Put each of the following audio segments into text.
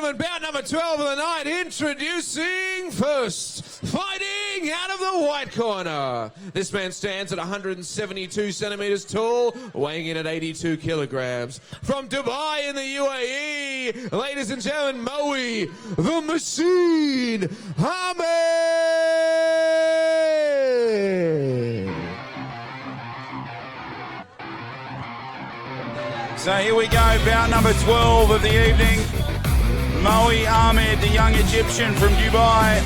gentlemen, bout number 12 of the night, introducing first, fighting out of the white corner. This man stands at 172 centimeters tall, weighing in at 82 kilograms. From Dubai in the UAE, ladies and gentlemen, Moey, the Machine, Ahmed. So here we go, bout number 12 of the evening. Moey Ahmed, the young Egyptian from Dubai,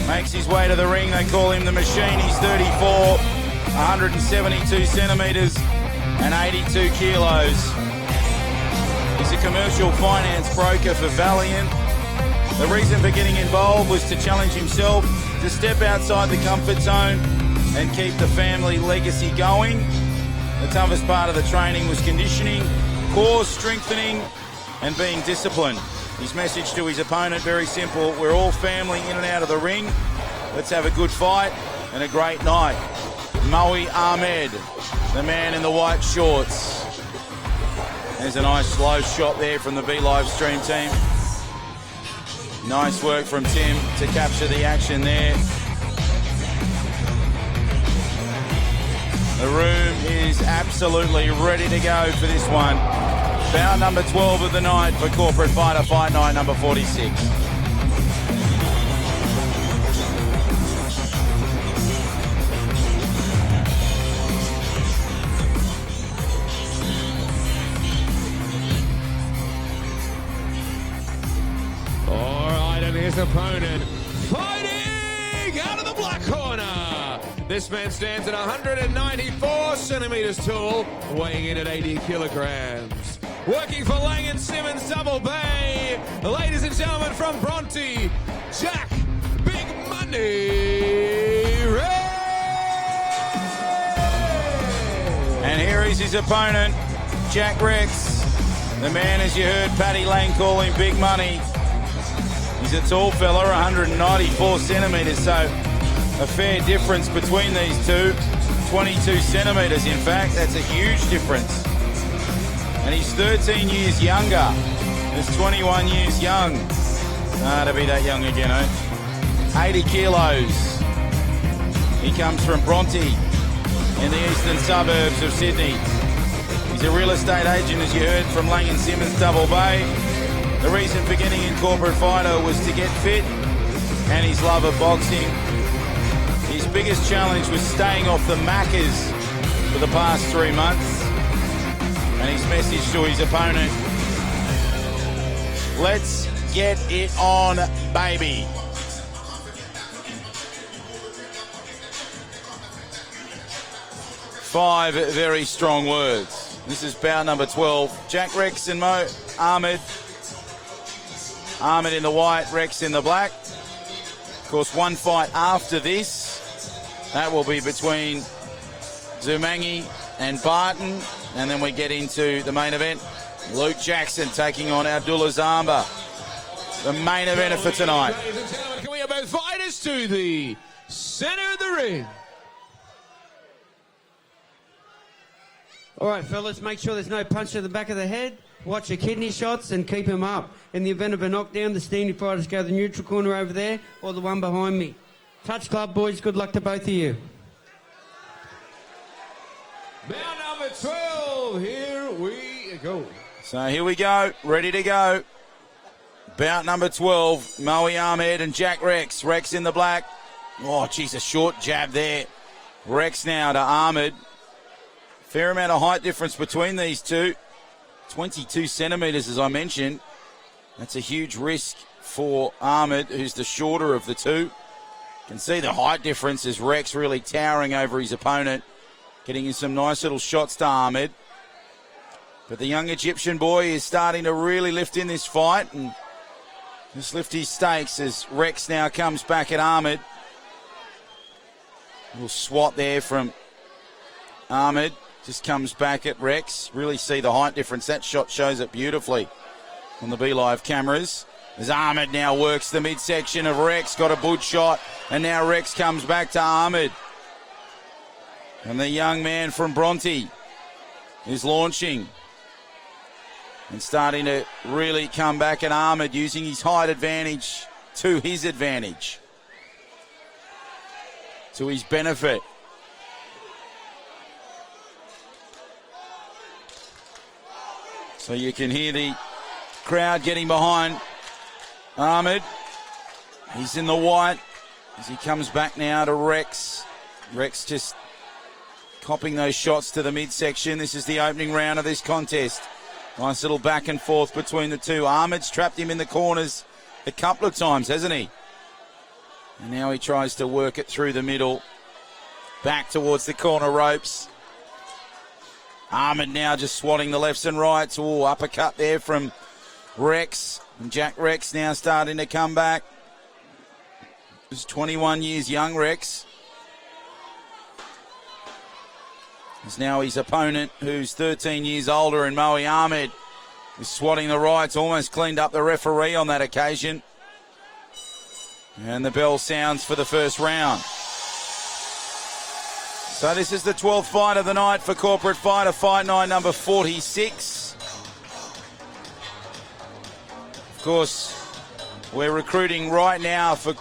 makes his way to the ring. They call him the Machine. He's 34, 172 centimetres and 82 kilos. He's a commercial finance broker for Valiant. The reason for getting involved was to challenge himself to step outside the comfort zone and keep the family legacy going. The toughest part of the training was conditioning, core strengthening, and being disciplined. His message to his opponent, very simple: we're all family in and out of the ring. Let's have a good fight and a great night. Moey Ahmed, the man in the white shorts. There's a nice slow shot there from the B Live stream team. Nice work from Tim to capture the action there. The room is absolutely ready to go for this one. Bout number 12 of the night for Corporate Fighter Fight Night number 46. All right, and his opponent, fighting out of the black corner. This man stands at 194 centimeters tall, weighing in at 80 kilograms. Working for Lang & Simmons Double Bay, ladies and gentlemen, from Bronte, Jack Big Money Ray. And here is his opponent, Jack Rex. The man, as you heard Paddy Lang call him, Big Money. He's a tall fella, 194 centimetres, so a fair difference between these two. 22 centimetres, in fact. That's a huge difference. And he's 13 years younger. He's 21 years young. To be that young again, eh? 80 kilos. He comes from Bronte in the eastern suburbs of Sydney. He's a real estate agent, as you heard, from Lang & Simmons Double Bay. The reason for getting in Corporate Fighter was to get fit and his love of boxing. His biggest challenge was staying off the Maccas for the past 3 months. And his message to his opponent: let's get it on, baby. Five very strong words. This is bout number 12. Jack Rex and Ahmed. Ahmed in the white, Rex in the black. Of course, one fight after this. That will be between Zumangi and Barton. And then we get into the main event. Luke Jackson taking on Abdullah Zamba. The main eventer for tonight. Ladies and gentlemen, can we have both fighters to the center of the ring? All right, fellas, make sure there's no punch to the back of the head. Watch your kidney shots and keep him up. In the event of a knockdown, the steamy fighters go to the neutral corner over there or the one behind me. Touch club, boys. Good luck to both of you. Bout number 12, here we go. So here we go, ready to go. Bout number 12, Moey Ahmed and Jack Rex. Rex in the black. Oh, geez, a short jab there. Rex now to Ahmed. Fair amount of height difference between these two. 22 centimetres, as I mentioned. That's a huge risk for Ahmed, who's the shorter of the two. You can see the height difference as Rex really towering over his opponent, getting in some nice little shots to Ahmed. But the young Egyptian boy is starting to really lift in this fight and just lift his stakes as Rex now comes back at Ahmed. A little swat there from Ahmed. Just comes back at Rex. Really see the height difference. That shot shows it beautifully on the B Live cameras. As Ahmed now works the midsection of Rex. Got a Bout shot. And now Rex comes back to Ahmed. And the young man from Bronte is launching. and starting to really come back at Ahmed, using his height advantage to his advantage, to his benefit. So you can hear the crowd getting behind Ahmed. He's in the white as he comes back now to Rex. Rex just copping those shots to the midsection. This is the opening round of this contest. Nice little back and forth between the two. Ahmed's trapped him in the corners a couple of times, hasn't he? And now he tries to work it through the middle, back towards the corner ropes. Ahmed now just swatting the lefts and rights. Oh, uppercut there from Rex. And Jack Rex now starting to come back. He's 21 years young, Rex. Is now his opponent, who's 13 years older, and Moey Ahmed is swatting the rights, almost cleaned up the referee on that occasion. And the bell sounds for the first round. So this is the 12th fight of the night for Corporate Fighter, fight night number 46. Of course, we're recruiting right now for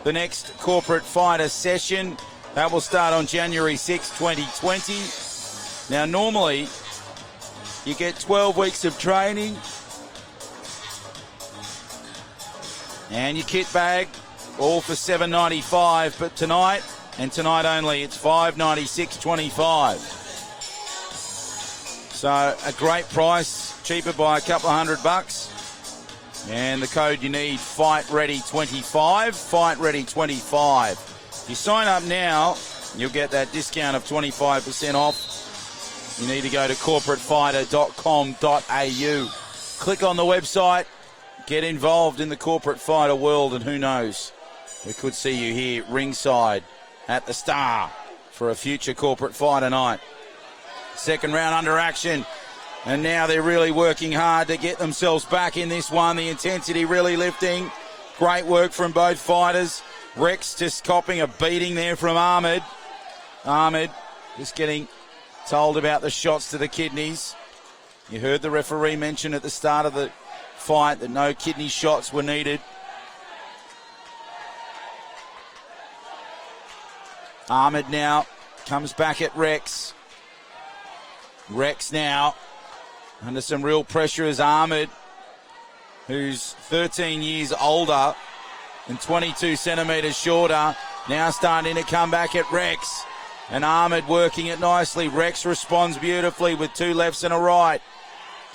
the next Corporate Fighter session. That will start on January 6, 2020. Now, normally, you get 12 weeks of training and your kit bag, all for $7.95. But tonight, and tonight only, it's $596.25. So a great price, cheaper by a couple of $100. And the code you need, FightReady25, FightReady25. If you sign up now, you'll get that discount of 25% off. You need to go to corporatefighter.com.au. Click on the website, get involved in the corporate fighter world, and who knows, we could see you here ringside at the Star for a future Corporate Fighter night. Second round under action, and now they're really working hard to get themselves back in this one. The intensity really lifting. Great work from both fighters. Rex just copping a beating there from Ahmed. Ahmed just getting told about the shots to the kidneys. You heard the referee mention at the start of the fight that no kidney shots were needed. Ahmed now comes back at Rex. Rex now under some real pressure as Ahmed, who's 13 years older and 22 centimetres shorter, now starting to come back at Rex. And Ahmed working it nicely. Rex responds beautifully with two lefts and a right.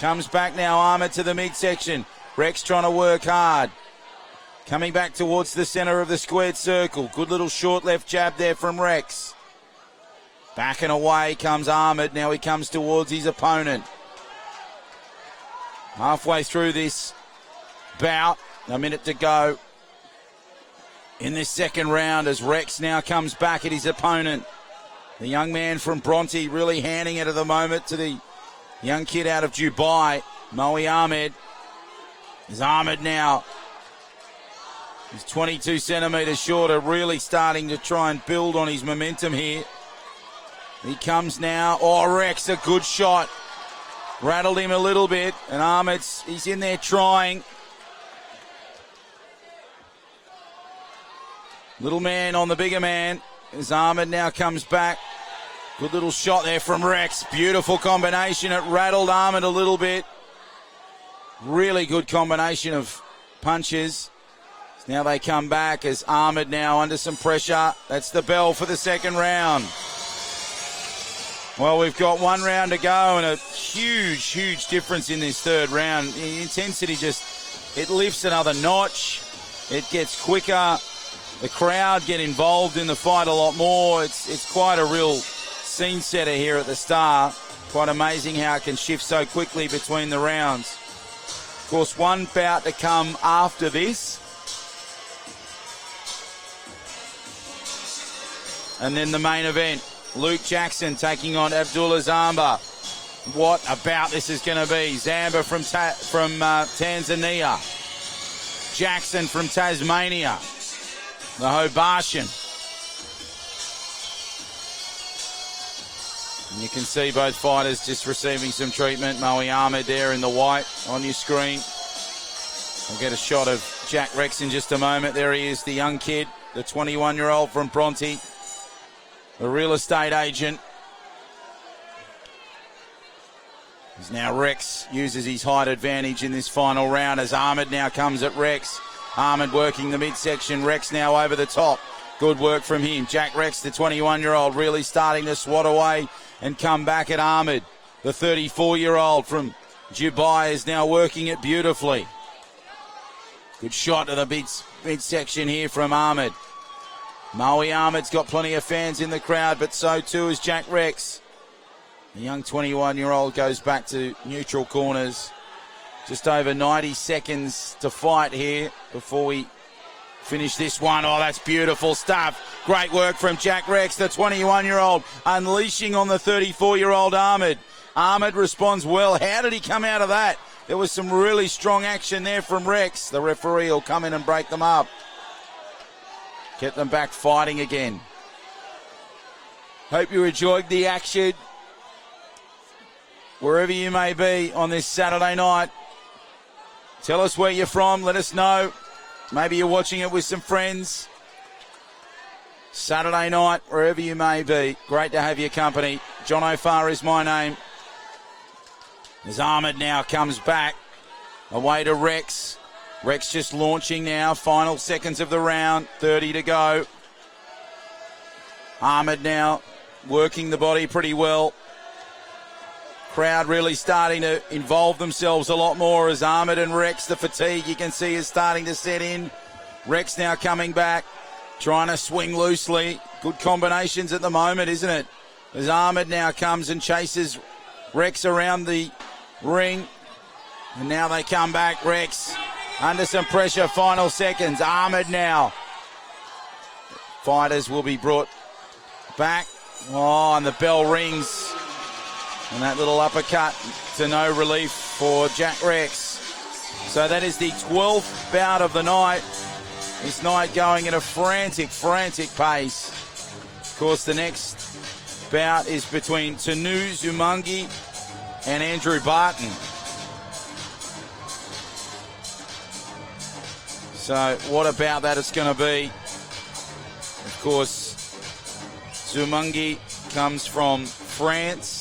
Comes back now, Ahmed to the midsection. Rex trying to work hard. Coming back towards the centre of the squared circle. Good little short left jab there from Rex. Back and away comes Ahmed. Now he comes towards his opponent. Halfway through this bout, a minute to go in this second round as Rex now comes back at his opponent. The young man from Bronte really handing it at the moment to the young kid out of Dubai, Moey Ahmed. Is Ahmed now, he's 22 centimetres shorter, really starting to try and build on his momentum here. He comes now. Oh, Rex, a good shot. Rattled him a little bit, and Ahmed's, he's in there trying. Little man on the bigger man as Ahmed now comes back. Good little shot there from Rex. Beautiful combination. It rattled Ahmed a little bit. Really good combination of punches. Now they come back as Ahmed now under some pressure. That's the bell for the second round. Well, we've got one round to go and a huge, huge difference in this third round. The intensity just, it lifts another notch. It gets quicker. The crowd get involved in the fight a lot more. It's quite a real scene setter here at the Star. Quite amazing how it can shift so quickly between the rounds. Of course, one bout to come after this. And then the main event, Luke Jackson taking on Abdullah Zamba. What a bout this is going to be. Zamba from Tanzania. Jackson from Tasmania. The Hobashian. And you can see both fighters just receiving some treatment. Moey Ahmed there in the white on your screen. We'll get a shot of Jack Rex in just a moment. There he is, the young kid, the 21-year-old from Bronte, the real estate agent. As now Rex uses his height advantage in this final round as Ahmed now comes at Rex. Ahmed working the midsection. Rex now over the top. Good work from him. Jack Rex, the 21-year-old, really starting to swat away and come back at Ahmed. The 34-year-old from Dubai is now working it beautifully. Good shot to the midsection here from Ahmed. Moey Ahmed's got plenty of fans in the crowd, but so too is Jack Rex. The young 21-year-old goes back to neutral corners. Just over 90 seconds to fight here before we finish this one. Oh, that's beautiful stuff. Great work from Jack Rex, the 21-year-old, unleashing on the 34-year-old Ahmed. Ahmed responds well. How did he come out of that? There was some really strong action there from Rex. The referee will come in and break them up. Get them back fighting again. Hope you enjoyed the action. Wherever you may be on this Saturday night, tell us where you're from. Let us know. Maybe you're watching it with some friends. Saturday night, wherever you may be. Great to have your company. John O'Farr is my name. As Ahmed now comes back. Away to Rex. Rex just launching now. Final seconds of the round. 30 to go. Ahmed now working the body pretty well. Crowd really starting to involve themselves a lot more as Ahmed and Rex, the fatigue you can see is starting to set in. Rex now coming back, trying to swing loosely. Good combinations at the moment, isn't it? As Ahmed now comes and chases Rex around the ring. And now they come back. Rex under some pressure, final seconds. Ahmed now. Fighters will be brought back. Oh, and the bell rings. And that little uppercut to no relief for Jack Rex. So that is the 12th bout of the night. This night going at a frantic pace. Of course, the next bout is between Tanu Zumungi and Andrew Barton. So what about that it's going to be? Of course, Zumungi comes from France.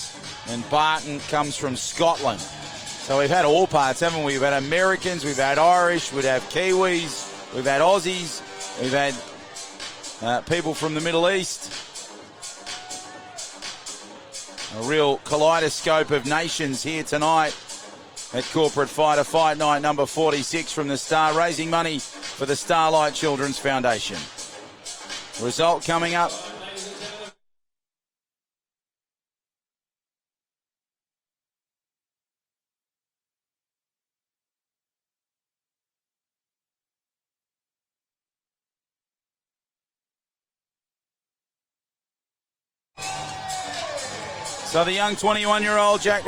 And Barton comes from Scotland. So we've had all parts, haven't we? We've had Americans, we've had Irish, we've had Kiwis, we've had Aussies, we've had people from the Middle East. A real kaleidoscope of nations here tonight at Corporate Fighter Fight Night number 46 from the Star, raising money for the Starlight Children's Foundation. Result coming up. So the young 21-year-old Jack